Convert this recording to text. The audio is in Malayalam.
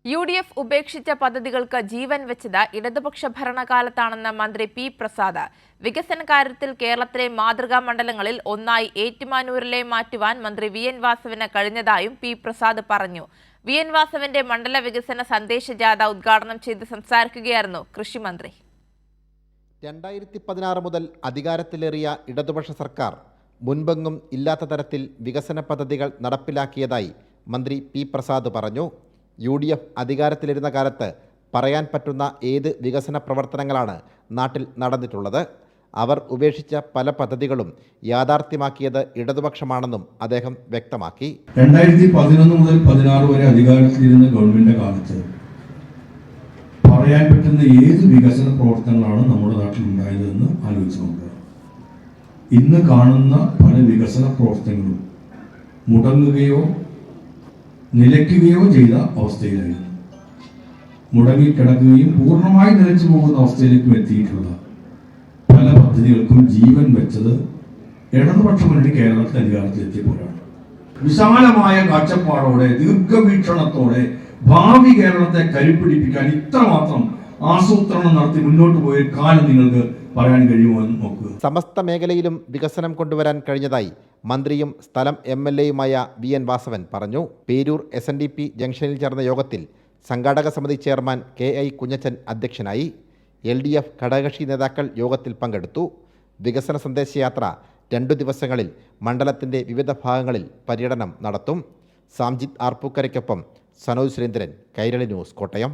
UDF ഉപേക്ഷിച്ച പദ്ധതികൾക്ക് ജീവൻ വെച്ചത് ഇടതുപക്ഷ ഭരണകാലത്താണെന്ന് മന്ത്രി പി പ്രസാദ്. വികസന കാര്യത്തിൽ കേരളത്തിലെ മാതൃകാ മണ്ഡലങ്ങളിൽ ഒന്നായി ഏറ്റുമാനൂരിലെ മാറ്റുവാൻ മന്ത്രി വി.എൻ. വാസവന് കഴിഞ്ഞതായും പി പ്രസാദ് പറഞ്ഞു. വി.എൻ. വാസവന്റെ മണ്ഡല വികസന സന്ദേശ ജാഥ ഉദ്ഘാടനം ചെയ്ത് സംസാരിക്കുകയായിരുന്നു കൃഷിമന്ത്രി. 2016 മുതൽ അധികാരത്തിലേറിയ ഇടതുപക്ഷ സർക്കാർ മുൻപെങ്ങും ഇല്ലാത്ത തരത്തിൽ വികസന പദ്ധതികൾ നടപ്പിലാക്കിയതായി മന്ത്രി പി പ്രസാദ് പറഞ്ഞു. UDF അധികാരത്തിലിരുന്ന കാലത്ത് പറയാൻ പറ്റുന്ന ഏത് വികസന പ്രവർത്തനങ്ങളാണ് നാട്ടിൽ നടന്നിട്ടുള്ളത്? അവർ ഉപേക്ഷിച്ച പല പദ്ധതികളും യാഥാർത്ഥ്യമാക്കിയത് ഇടതുപക്ഷമാണെന്നും അദ്ദേഹം വ്യക്തമാക്കി. 2011 മുതൽ 16 വരെ അധികാരത്തിലിരുന്ന ഗവൺമെന്റിന്റെ കാലത്ത് പറയാൻ പറ്റുന്ന ഏത് വികസന പ്രവർത്തനങ്ങളാണ് നമ്മുടെ നാട്ടിൽ ഉണ്ടായതെന്ന് ആലോചിച്ച് നോക്കുക. ഇന്ന് കാണുന്ന പല വികസന പ്രവർത്തനങ്ങളും മുടങ്ങുകയോ നിലയ്ക്കുകയോ ചെയ്ത അവസ്ഥയിലായിരുന്നു. മുടങ്ങിക്കിടക്കുകയും പൂർണ്ണമായി നിലച്ചു പോകുന്ന അവസ്ഥയിലേക്കും എത്തിയിട്ടുള്ള പല പദ്ധതികൾക്കും ജീവൻ വെച്ചത് ഇടതുപക്ഷ മുന്നണി കേരളത്തിൽ അധികാരത്തിലെത്തിയപ്പോഴാണ്. വിശാലമായ കാഴ്ചപ്പാടോടെ ദീർഘവീക്ഷണത്തോടെ ഭാവി കേരളത്തെ കരുപ്പിടിപ്പിക്കാൻ ഇത്രമാത്രം ആസൂത്രണം നടത്തി മുന്നോട്ട് പോയ കാലം നിങ്ങൾക്ക് പറയാൻ കഴിയുമോ എന്ന് നോക്കുക. സമസ്ത മേഖലയിലും വികസനം കൊണ്ടുവരാൻ കഴിഞ്ഞതായി മന്ത്രിയും സ്ഥലം MLA-യുമായ വി.എൻ. വാസവൻ പറഞ്ഞു. പേരൂർ SNDP ജംഗ്ഷനിൽ ചേർന്ന യോഗത്തിൽ സംഘാടക സമിതി ചെയർമാൻ KI കുഞ്ഞച്ചൻ അധ്യക്ഷനായി. LDF ഘടകകക്ഷി നേതാക്കൾ യോഗത്തിൽ പങ്കെടുത്തു. വികസന സന്ദേശയാത്ര 2 ദിവസങ്ങളിൽ മണ്ഡലത്തിൻ്റെ വിവിധ ഭാഗങ്ങളിൽ പര്യടനം നടത്തും. സാംജിത് ആർപ്പൂക്കരയ്ക്കൊപ്പം സനോജ് സുരേന്ദ്രൻ, കൈരളി ന്യൂസ്, കോട്ടയം.